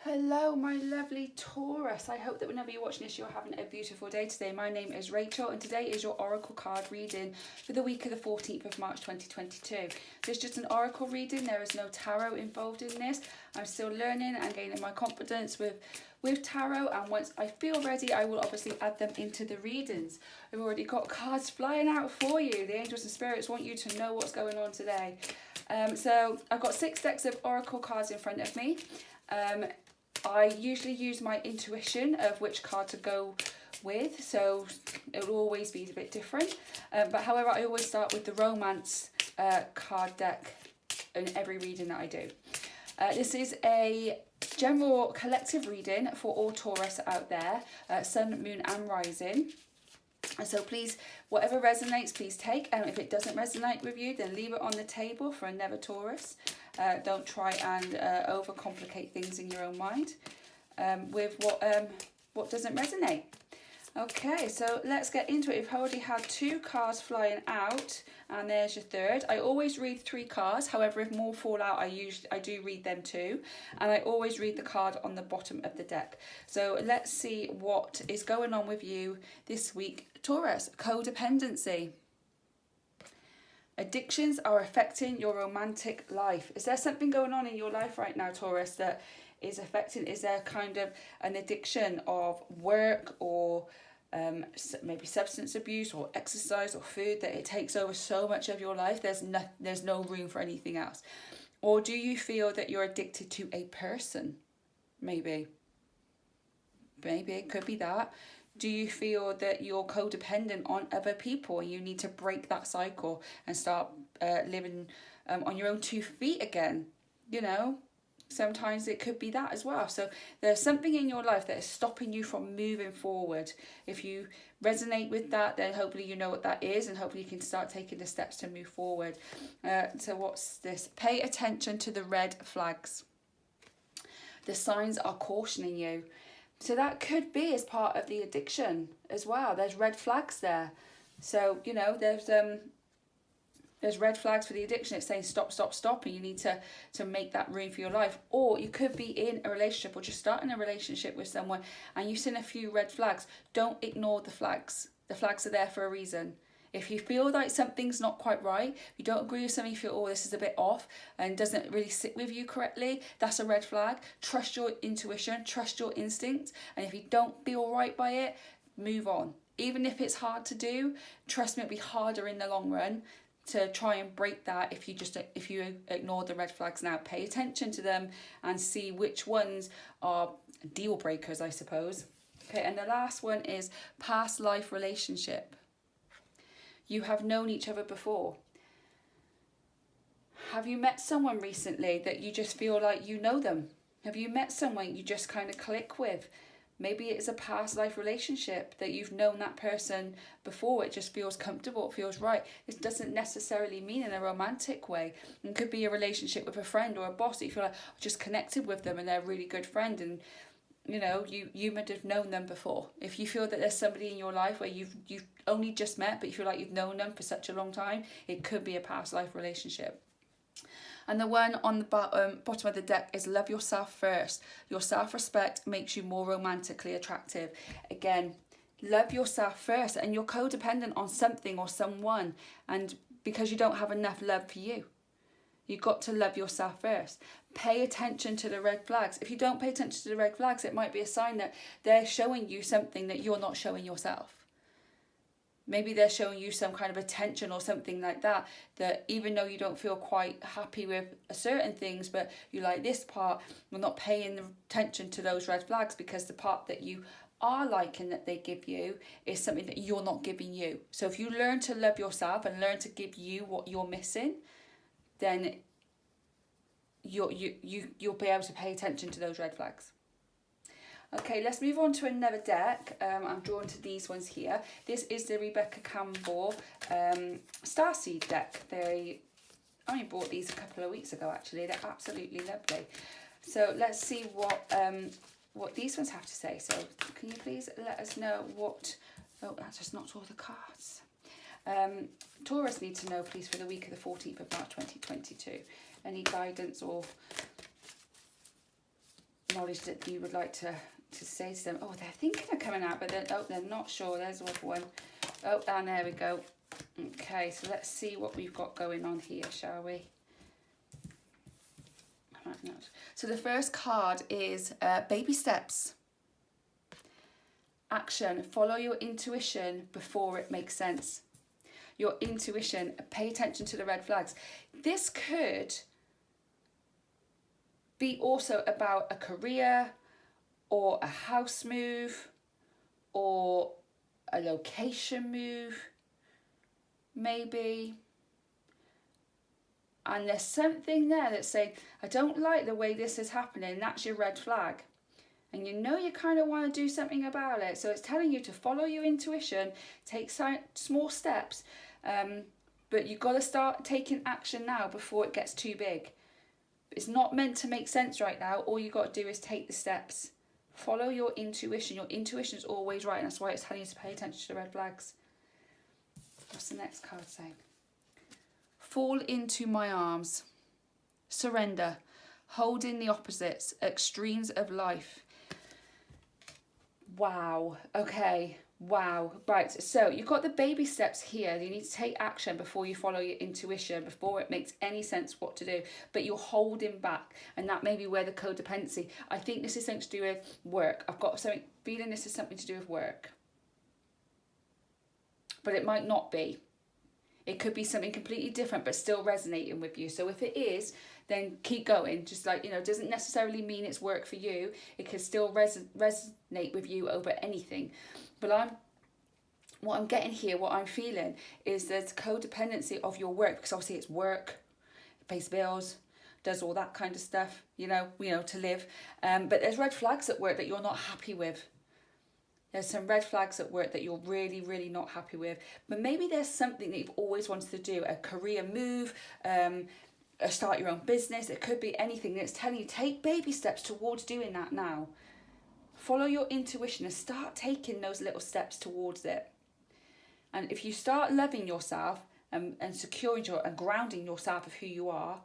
Hello, my lovely Taurus. I hope that whenever you're watching this, you're having a beautiful day today. My name is Rachel, and today is your Oracle card reading for the week of the 14th of March 2022. This is just an Oracle reading. There is no tarot involved in this. I'm still learning and gaining my confidence with tarot, and once I feel ready, I will obviously add them into the readings. I've already got cards flying out for you. The angels and spirits want you to know what's going on today. So I've got 6 decks of Oracle cards in front of me. I usually use my intuition of which card to go with, so it will always be a bit different. But however, I always start with the romance card deck in every reading that I do. This is a general collective reading for all Taurus out there, sun, moon and rising. So please, whatever resonates, please take. And if it doesn't resonate with you, then leave it on the table for another Taurus. Don't try and overcomplicate things in your own mind with what doesn't resonate. Okay, so let's get into it. We've already had 2 cards flying out, and there's your third. I always read 3 cards. However, if more fall out, I do read them too, and I always read the card on the bottom of the deck. So let's see what is going on with you this week, Taurus. Codependency. Addictions are affecting your romantic life. Is there something going on in your life right now, Taurus, that is affecting? Is there kind of an addiction of work or maybe substance abuse or exercise or food that it takes over so much of your life there's no room for anything else? Or do you feel that you're addicted to a person? Maybe it could be that. Do you feel that you're codependent on other people and you need to break that cycle and start living on your own 2 feet again? You know, sometimes it could be that as well. So there's something in your life that is stopping you from moving forward. If you resonate with that, then hopefully you know what that is, and hopefully you can start taking the steps to move forward. So what's this? Pay attention to the red flags. The signs are cautioning you. So that could be as part of the addiction as well. There's red flags there. So, you know, there's red flags for the addiction. It's saying stop, stop, stop, and you need to make that room for your life. Or you could be in a relationship or just starting a relationship with someone and you've seen a few red flags. Don't ignore the flags. The flags are there for a reason. If you feel like something's not quite right, you don't agree with something, you feel, oh, this is a bit off and doesn't really sit with you correctly, that's a red flag. Trust your intuition, trust your instinct, and if you don't feel right by it, move on. Even if it's hard to do, trust me, it'll be harder in the long run to try and break that if you ignore the red flags now. Pay attention to them and see which ones are deal breakers, I suppose. Okay, and the last one is past life relationship. You have known each other before. Have you met someone recently that you just feel like you know them? Have you met someone you just kind of click with? Maybe it's a past life relationship that you've known that person before. It just feels comfortable, it feels right. This doesn't necessarily mean in a romantic way. It could be a relationship with a friend or a boss that you feel like just connected with them and they're a really good friend, and you know, you might have known them before. If you feel that there's somebody in your life where you've only just met but you feel like you've known them for such a long time, it could be a past life relationship. And the one on the bottom of the deck is love yourself first. Your self-respect makes you more romantically attractive. Again, love yourself first, and you're codependent on something or someone, and because you don't have enough love for you. You've got to love yourself first. Pay attention to the red flags. If you don't pay attention to the red flags, it might be a sign that they're showing you something that you're not showing yourself. Maybe they're showing you some kind of attention or something like that, that even though you don't feel quite happy with certain things, but you like this part, you're not paying attention to those red flags because the part that you are liking that they give you is something that you're not giving you. So if you learn to love yourself and learn to give you what you're missing, then you'll be able to pay attention to those red flags. Okay, let's move on to another deck. I'm drawn to these ones here. This is the Rebecca Campbell Starseed deck. I only bought these a couple of weeks ago, actually. They're absolutely lovely. So let's see what these ones have to say. So can you please let us know what... Oh, that's just not all the cards. Taurus need to know, please, for the week of the 14th of March 2022. Any guidance or knowledge that you would like to say to them. Oh, they're thinking of coming out, but they're not sure. There's one. Oh, and there we go. Okay, so let's see what we've got going on here, shall we? So the first card is baby steps. Action. Follow your intuition before it makes sense. Your intuition. Pay attention to the red flags. This could be also about a career or a house move or a location move, maybe. And there's something there that's saying, I don't like the way this is happening. That's your red flag. And you know you kind of want to do something about it. So it's telling you to follow your intuition, take small steps, but you've got to start taking action now before it gets too big. It's not meant to make sense right now. All you got to do is take the steps. Follow your intuition. Your intuition is always right, and that's why it's telling you to pay attention to the red flags. What's the next card saying? Fall into my arms. Surrender. Hold in the opposites. Extremes of life. Wow. Okay. Wow. Right. So you've got the baby steps here. You need to take action before you follow your intuition, before it makes any sense what to do. But you're holding back. And that may be where the codependency. I think this is something to do with work. I've got something feeling this is something to do with work. But it might not be. It could be something completely different, but still resonating with you. So if it is, then keep going. Just like, it doesn't necessarily mean it's work for you. It could still resonate with you over anything. But what I'm getting here, what I'm feeling is there's codependency of your work, because obviously it's work, it pays bills, does all that kind of stuff, to live. But there's red flags at work that you're not happy with. There's some red flags at work that you're really, really not happy with. But maybe there's something that you've always wanted to do, a career move, start your own business. It could be anything that's telling you, take baby steps towards doing that now. Follow your intuition and start taking those little steps towards it. And if you start loving yourself and securing and grounding yourself of who you are,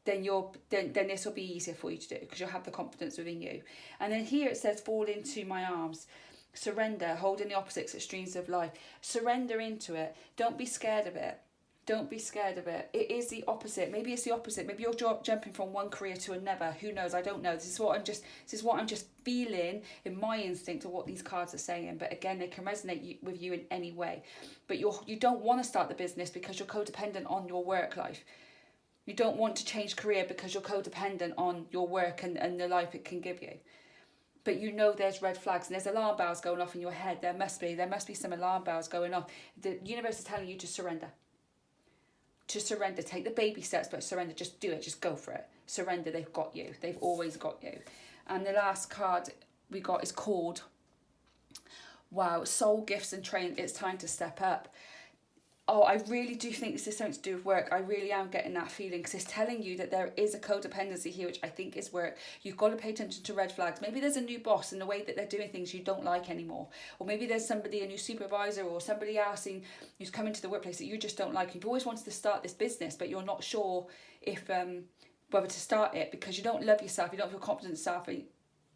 then this will be easier for you to do, because you'll have the confidence within you. And then here it says, fall into my arms. Surrender, holding the opposites, extremes of life. Surrender into it. Don't be scared of it. Don't be scared of it. It is the opposite. Maybe it's the opposite. Maybe you're jumping from one career to another. Who knows? I don't know. This is what I'm just feeling in my instinct of what these cards are saying. But again, they can resonate with you in any way. But you don't want to start the business because you're codependent on your work life. You don't want to change career because you're codependent on your work and the life it can give you. But there's red flags and there's alarm bells going off in your head. There must be some alarm bells going off. The universe is telling you to surrender. To surrender. Take the baby steps, but surrender. Just do it. Just go for it. Surrender. They've got you. They've always got you. And the last card we got is called, wow, soul gifts and training. It's time to step up. Oh, I really do think this is something to do with work. I really am getting that feeling, because it's telling you that there is a codependency here, which I think is work. You've got to pay attention to red flags. Maybe there's a new boss and the way that they're doing things you don't like anymore. Or maybe there's a new supervisor or somebody else who's come into the workplace that you just don't like. You've always wanted to start this business, but you're not sure if whether to start it, because you don't love yourself. You don't feel confident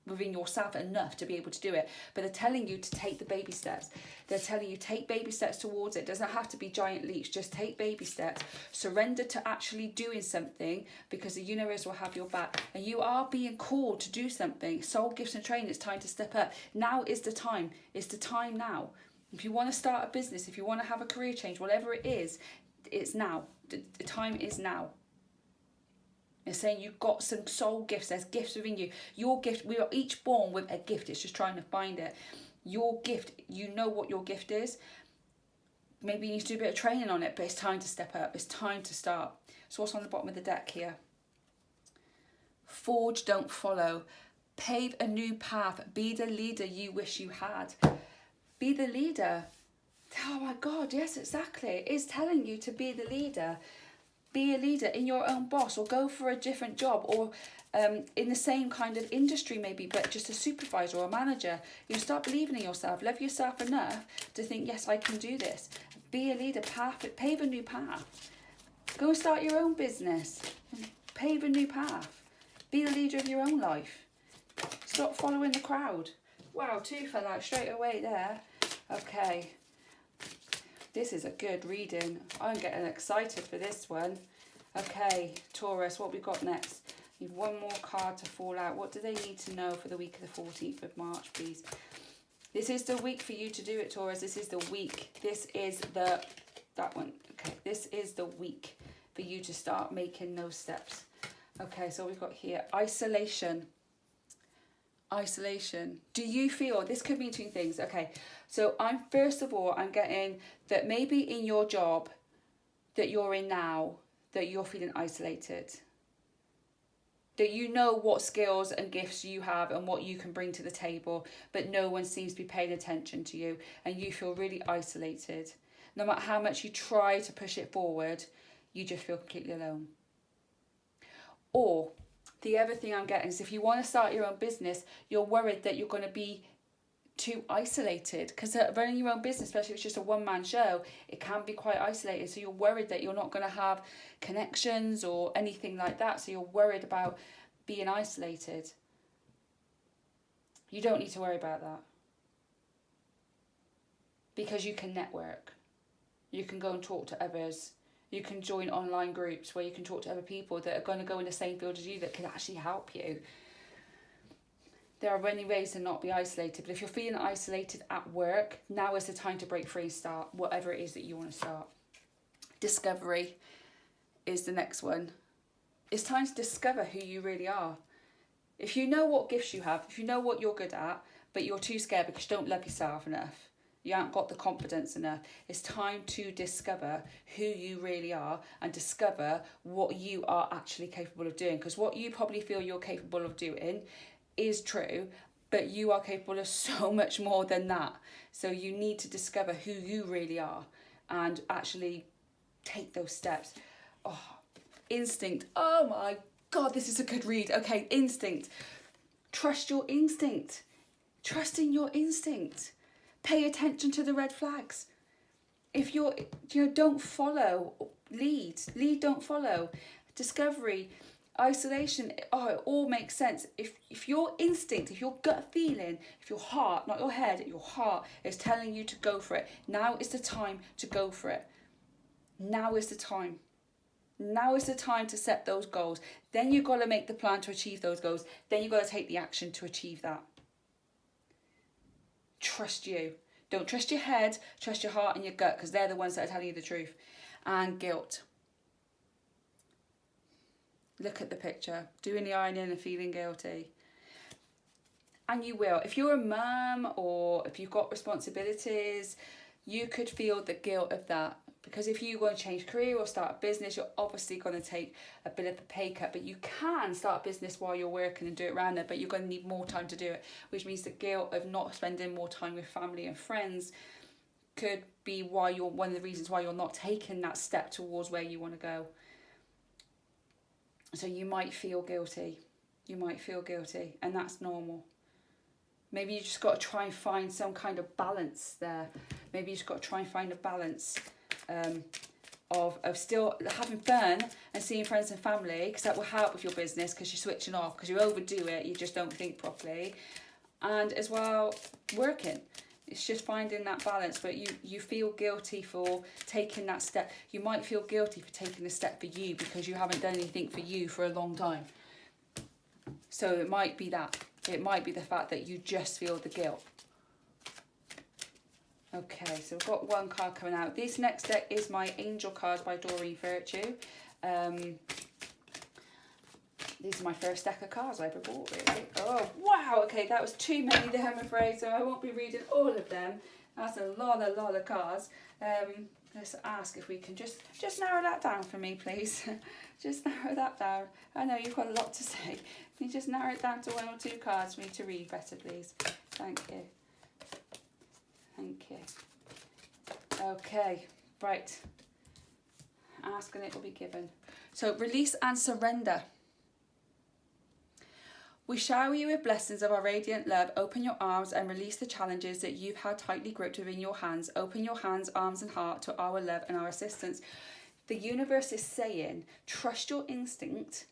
within yourself enough to be able to do it. But they're telling you to take the baby steps. They're telling you take baby steps towards it. It doesn't have to be giant leaps. Just take baby steps. Surrender to actually doing something, because the universe will have your back. And you are being called to do something. Soul gifts and training. It's time to step up. Now is the time. It's the time now. If you want to start a business, if you want to have a career change, whatever it is, it's now. The time is now. It's saying you've got some soul gifts. There's gifts within you. Your gift, we are each born with a gift. It's just trying to find it. Your gift, you know what your gift is. Maybe you need to do a bit of training on it, but it's time to step up. It's time to start. So what's on the bottom of the deck here? Forge, don't follow. Pave a new path. Be the leader you wish you had. Be the leader. Oh my God, yes, exactly. It is telling you to be the leader. Be a leader in your own boss, or go for a different job, or in the same kind of industry maybe, but just a supervisor or a manager. You start believing in yourself, love yourself enough to think, yes, I can do this. Be a leader, pave a new path. Go and start your own business, pave a new path. Be the leader of your own life. Stop following the crowd. Wow, 2 fell out straight away there. Okay. This is a good reading. I'm getting excited for this one. Okay, Taurus, what we got next? Need one more card to fall out. What do they need to know for the week of the 14th of March, please? This is the week for you to do it, Taurus. This is the week. This is that one. Okay, this is the week for you to start making those steps. Okay, so we've got here isolation. Isolation. Do you feel, this could mean 2 things. Okay, so first of all, I'm getting that maybe in your job that you're in now, that you're feeling isolated. That you know what skills and gifts you have and what you can bring to the table, but no one seems to be paying attention to you and you feel really isolated. No matter how much you try to push it forward, you just feel completely alone. Or the other thing I'm getting is if you want to start your own business, you're worried that you're going to be too isolated, because running your own business, especially if it's just a one-man show, it can be quite isolated. So you're worried that you're not going to have connections or anything like that. So you're worried about being isolated. You don't need to worry about that, because you can network. You can go and talk to others. You can join online groups where you can talk to other people that are going to go in the same field as you that can actually help you. There are many ways to not be isolated, but if you're feeling isolated at work, now is the time to break free and start whatever it is that you want to start. Discovery is the next one. It's time to discover who you really are. If you know what gifts you have, if you know what you're good at, but you're too scared because you don't love yourself enough, you haven't got the confidence enough, it's time to discover who you really are and discover what you are actually capable of doing. Because what you probably feel you're capable of doing is true, but you are capable of so much more than that. So you need to discover who you really are and actually take those steps. Oh, instinct. Oh my God, this is a good read. Okay, instinct. Trust your instinct. Trust in your instinct. Pay attention to the red flags. If don't follow, lead, don't follow. Discovery, isolation, it all makes sense. If your instinct, if your gut feeling, if your heart, not your head, your heart is telling you to go for it, now is the time to go for it. Now is the time. Now is the time to set those goals. Then you've got to make the plan to achieve those goals. Then you've got to take the action to achieve that. Trust you. Don't trust your head, trust your heart and your gut, because they're the ones that are telling you the truth. And guilt. Look at the picture. Doing the ironing and feeling guilty. And you will. If you're a mum or if you've got responsibilities, you could feel the guilt of that. Because if you want to change career or start a business, you're obviously going to take a bit of a pay cut. But you can start a business while you're working and do it around there. But you're going to need more time to do it. Which means the guilt of not spending more time with family and friends could be one of the reasons why you're not taking that step towards where you want to go. So you might feel guilty. You might feel guilty. And that's normal. Maybe you just got to try and find some kind of balance there. Maybe you just got to try and find a balance of still having fun and seeing friends and family, because that will help with your business, because you're switching off, because you overdo it, you just don't think properly, and as well working. It's just finding that balance. But you feel guilty for taking that step. You might feel guilty for taking the step for you because you haven't done anything for you for a long time. So it might be that. It might be the fact that you just feel the guilt. Okay, so we've got one card coming out. This next deck is my Angel cards by Doreen Virtue. These are my first deck of cards I ever bought, really. Oh, wow, okay, that was too many there, I'm afraid, so I won't be reading all of them. That's a lot of cards. Let's ask if we can just narrow that down for me, please. Just narrow that down. I know you've got a lot to say. Can you just narrow it down to 1 or 2 cards for me to read better, please? Thank you. Thank you. Okay, right. Ask and it will be given. So, release and surrender. We shower you with blessings of our radiant love. Open your arms and release the challenges that you've had tightly gripped within your hands. Open your hands, arms and heart to our love and our assistance. The universe is saying, trust your instinct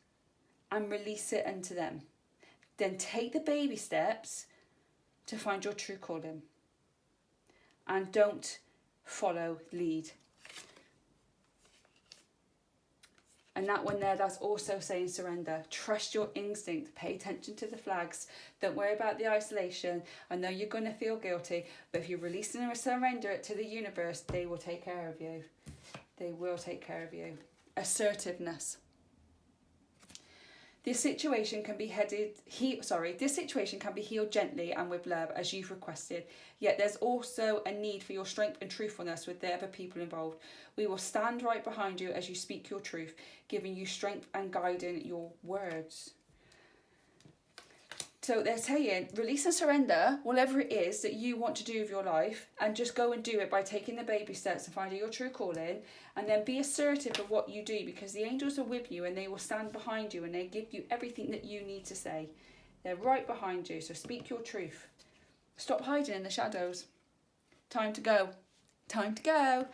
and release it unto them. Then take the baby steps to find your true calling. And don't follow lead. And that one there, that's also saying surrender. Trust your instinct. Pay attention to the flags. Don't worry about the isolation. I know you're going to feel guilty, but if you release and surrender it to the universe, they will take care of you. They will take care of you. Assertiveness. This situation can be healed gently and with love as you've requested. Yet there's also a need for your strength and truthfulness with the other people involved. We will stand right behind you as you speak your truth, giving you strength and guiding your words. So they're saying, release and surrender whatever it is that you want to do with your life, and just go and do it by taking the baby steps and finding your true calling, and then be assertive of what you do, because the angels are with you and they will stand behind you and they give you everything that you need to say. They're right behind you, so speak your truth. Stop hiding in the shadows. Time to go. Time to go.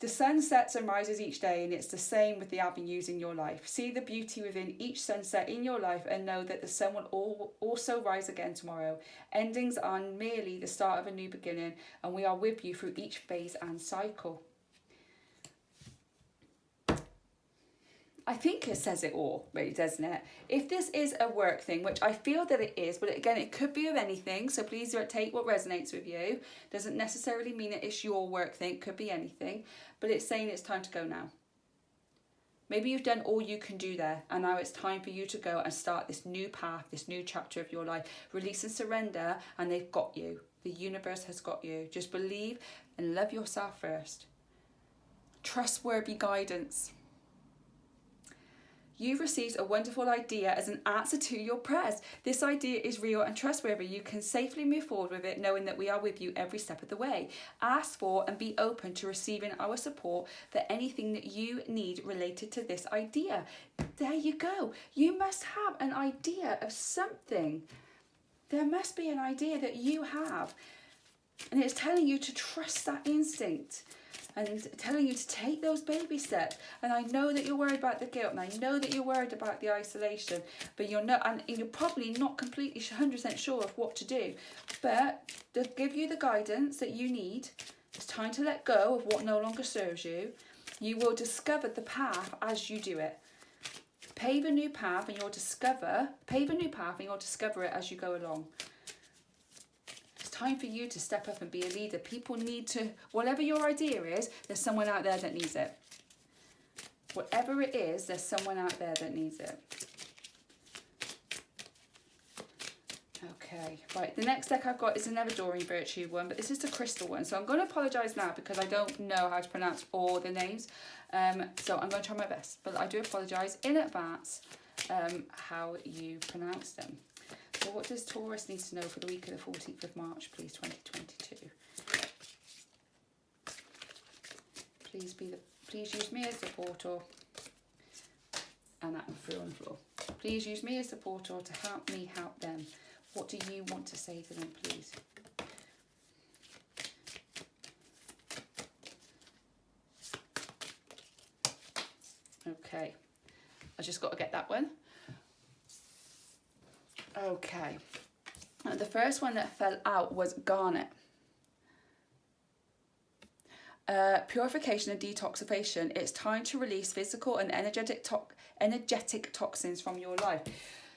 The sun sets and rises each day, and it's the same with the avenues in your life. See the beauty within each sunset in your life and know that the sun will also rise again tomorrow. Endings are merely the start of a new beginning, and we are with you through each phase and cycle. I think it says it all, really, doesn't it? If this is a work thing, which I feel that it is, but again, it could be of anything, so please take what resonates with you. Doesn't necessarily mean that it's your work thing, it could be anything, but it's saying it's time to go now. Maybe you've done all you can do there, and now it's time for you to go and start this new path, this new chapter of your life. Release and surrender, and they've got you. The universe has got you. Just believe and love yourself first. Trustworthy guidance. You've received a wonderful idea as an answer to your prayers. This idea is real and trustworthy. You can safely move forward with it, knowing that we are with you every step of the way. Ask for and be open to receiving our support for anything that you need related to this idea. There you go. You must have an idea of something. There must be an idea that you have. And it's telling you to trust that instinct. And telling you to take those baby steps. And I know that you're worried about the guilt, and I know that you're worried about the isolation, but you're not, and you're probably not completely 100% sure of what to do. But they'll give you the guidance that you need. It's time to let go of what no longer serves you. You will discover the path as you do it. Pave a new path, and you'll discover it as you go along. Time for you to step up and be a leader. People need to, whatever your idea is, there's someone out there that needs it. Whatever it is, there's someone out there that needs it. Okay, right, the next deck I've got is another Doreen Virtue one, but this is the crystal one. So I'm going to apologise now because I don't know how to pronounce all the names. So I'm going to try my best, but I do apologise in advance how you pronounce them. So what does Taurus need to know for the week of the 14th of March, please, 2022? Please use me as the portal. And that through on the floor. Please use me as the portal to help me help them. What do you want to say to them, please? Okay. I just got to get that one. Okay, the first one that fell out was garnet. Purification and detoxification. It's time to release physical and energetic toxins from your life.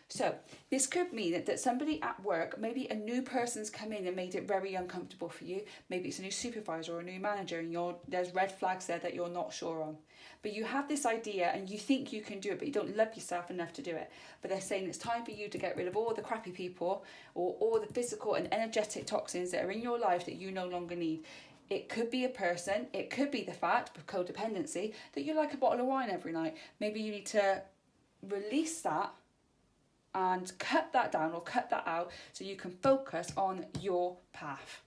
So this could mean that somebody at work, maybe a new person's come in and made it very uncomfortable for you. Maybe it's a new supervisor or a new manager, and there's red flags there that you're not sure on. But you have this idea and you think you can do it, but you don't love yourself enough to do it. But they're saying it's time for you to get rid of all the crappy people or all the physical and energetic toxins that are in your life that you no longer need. It could be a person, it could be the fact of codependency that you like a bottle of wine every night. Maybe you need to release that and cut that down or cut that out so you can focus on your path.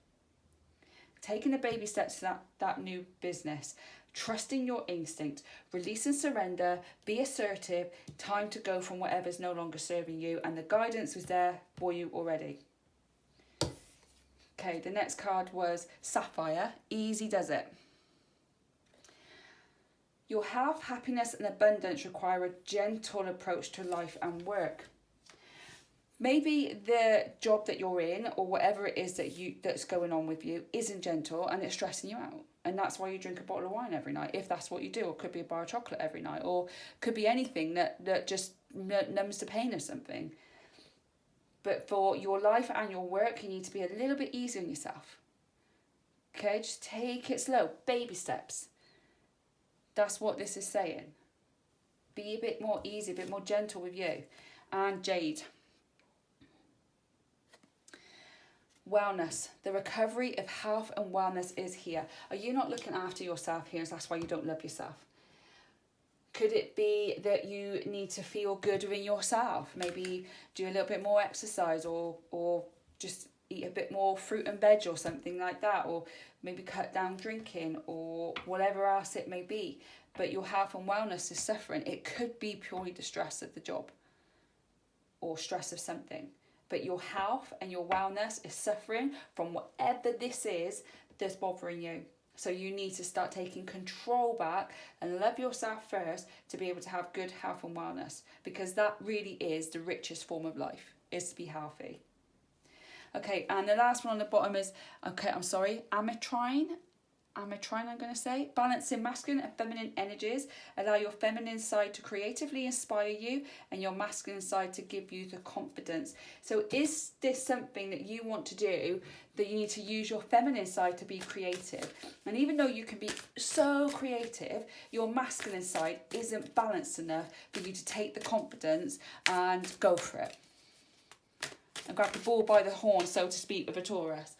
Taking the baby steps to that new business. Trusting your instinct, release and surrender, be assertive, time to go from whatever's no longer serving you, and the guidance was there for you already. Okay, the next card was Sapphire, easy does it. Your health, happiness and abundance require a gentle approach to life and work. Maybe the job that you're in or whatever it is that's going on with you isn't gentle and it's stressing you out. And that's why you drink a bottle of wine every night, if that's what you do. Or it could be a bar of chocolate every night. Or could be anything that just numbs the pain of something. But for your life and your work, you need to be a little bit easier on yourself. Okay, just take it slow. Baby steps. That's what this is saying. Be a bit more easy, a bit more gentle with you. And Jade. Wellness. The recovery of health and wellness is here. Are you not looking after yourself here? That's why you don't love yourself. Could it be that you need to feel good within yourself? Maybe do a little bit more exercise or just eat a bit more fruit and veg or something like that. Or maybe cut down drinking or whatever else it may be. But your health and wellness is suffering. It could be purely the stress of the job or stress of something. But your health and your wellness is suffering from whatever this is that's bothering you. So you need to start taking control back and love yourself first to be able to have good health and wellness. Because that really is the richest form of life, is to be healthy. Okay, and the last one on the bottom is, ametrine, I'm going to say. Balancing masculine and feminine energies. Allow your feminine side to creatively inspire you and your masculine side to give you the confidence. So is this something that you want to do, that you need to use your feminine side to be creative? And even though you can be so creative, your masculine side isn't balanced enough for you to take the confidence and go for it. And grab the bull by the horn, so to speak, with a Taurus.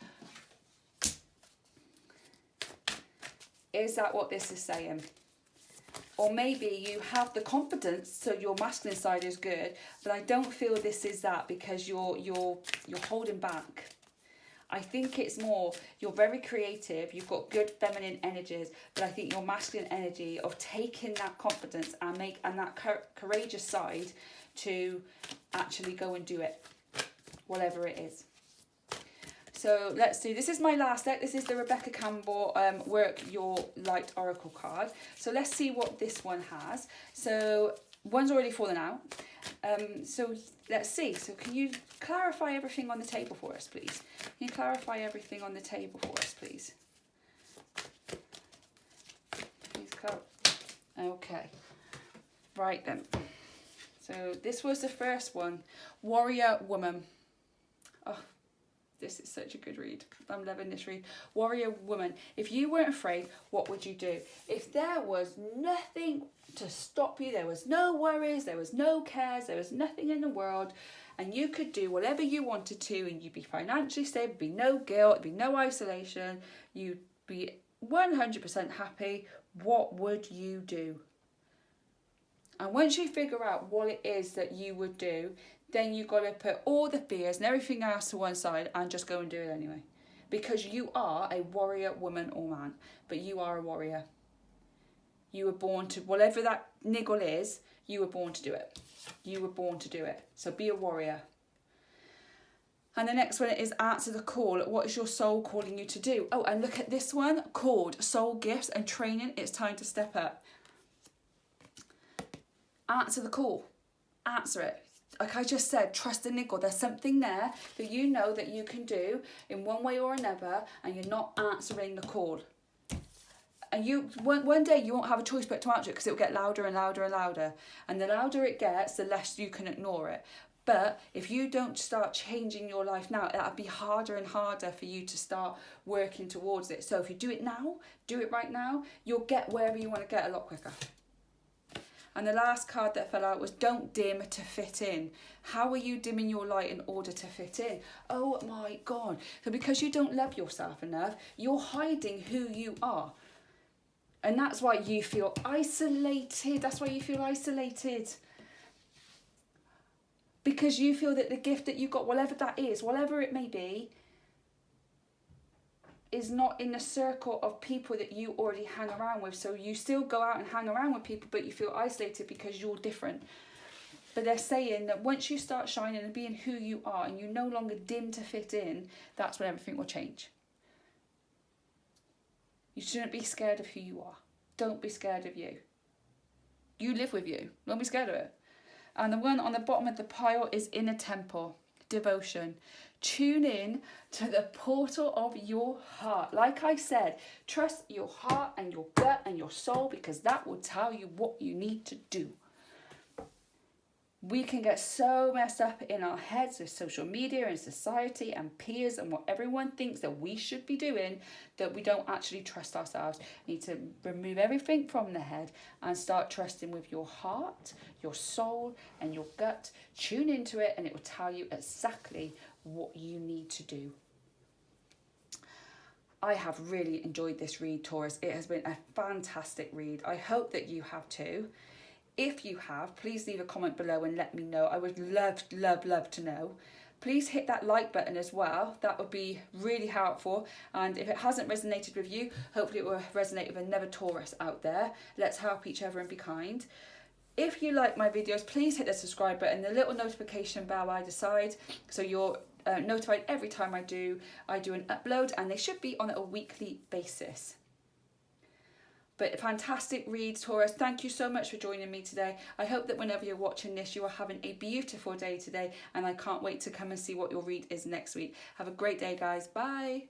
Is that what this is saying? Or maybe you have the confidence, so your masculine side is good, but I don't feel this is that because you're holding back. I think it's more, you're very creative, you've got good feminine energies, but I think your masculine energy of taking that confidence and that courageous side to actually go and do it, whatever it is. So let's do, this is my last deck. This is the Rebecca Campbell Work Your Light Oracle card. So let's see what this one has. So one's already fallen out. So let's see. So can you clarify everything on the table for us, please? Can you clarify everything on the table for us, please? Please okay. Right then. So this was the first one. Warrior Woman. Oh. This is such a good read. I'm loving this read. Warrior Woman. If you weren't afraid, what would you do? If there was nothing to stop you, there was no worries, there was no cares, there was nothing in the world, and you could do whatever you wanted to, and you'd be financially stable, there'd be no guilt, there'd be no isolation, you'd be 100% happy, what would you do? And once you figure out what it is that you would do, then you've got to put all the fears and everything else to one side and just go and do it anyway. Because you are a warrior woman or man, but you are a warrior. You were born to, whatever that niggle is, you were born to do it. You were born to do it. So be a warrior. And the next one is answer the call. What is your soul calling you to do? Oh, and look at this one called Soul Gifts and Training. It's time to step up. Answer the call. Answer it. Like I just said, trust the niggle. There's something there that you know that you can do in one way or another, and you're not answering the call. And you one day you won't have a choice but to answer it, because it will get louder and louder and louder. And the louder it gets, the less you can ignore it. But if you don't start changing your life now, that'll be harder and harder for you to start working towards it. So if you do it now, do it right now, you'll get wherever you want to get a lot quicker. And the last card that fell out was don't dim to fit in. How are you dimming your light in order to fit in? Oh my God. So because you don't love yourself enough, you're hiding who you are. And that's why you feel isolated. That's why you feel isolated. Because you feel that the gift that you got, whatever that is, whatever it may be, is not in the circle of people that you already hang around with. So you still go out and hang around with people, but you feel isolated because you're different. But they're saying that once you start shining and being who you are, and you no longer dim to fit in, that's when everything will change. You shouldn't be scared of who you are. Don't be scared of you. you live with you. Don't be scared of it. And the one on the bottom of the pile is inner temple, devotion. Tune in to the portal of your heart. Like I said, trust your heart and your gut and your soul, because that will tell you what you need to do. We can get so messed up in our heads with social media and society and peers and what everyone thinks that we should be doing, that we don't actually trust ourselves. You need to remove everything from the head and start trusting with your heart, your soul, and your gut. Tune into it and it will tell you exactly what you need to do. I have really enjoyed this read, Taurus. It has been a fantastic read. I hope that you have too. If you have, please leave a comment below and let me know. I would love to know. Please hit that like button as well. That would be really helpful. And if it hasn't resonated with you, hopefully it will resonate with another Taurus out there. Let's help each other and be kind. If you like my videos, please hit the subscribe button, the little notification bell either side, so you're notified every time I do an upload, and they should be on a weekly basis. But fantastic reads, Taurus. Thank you so much for joining me today. I hope that whenever you're watching this, you are having a beautiful day today, and I can't wait to come and see what your read is next week. Have a great day, guys. Bye.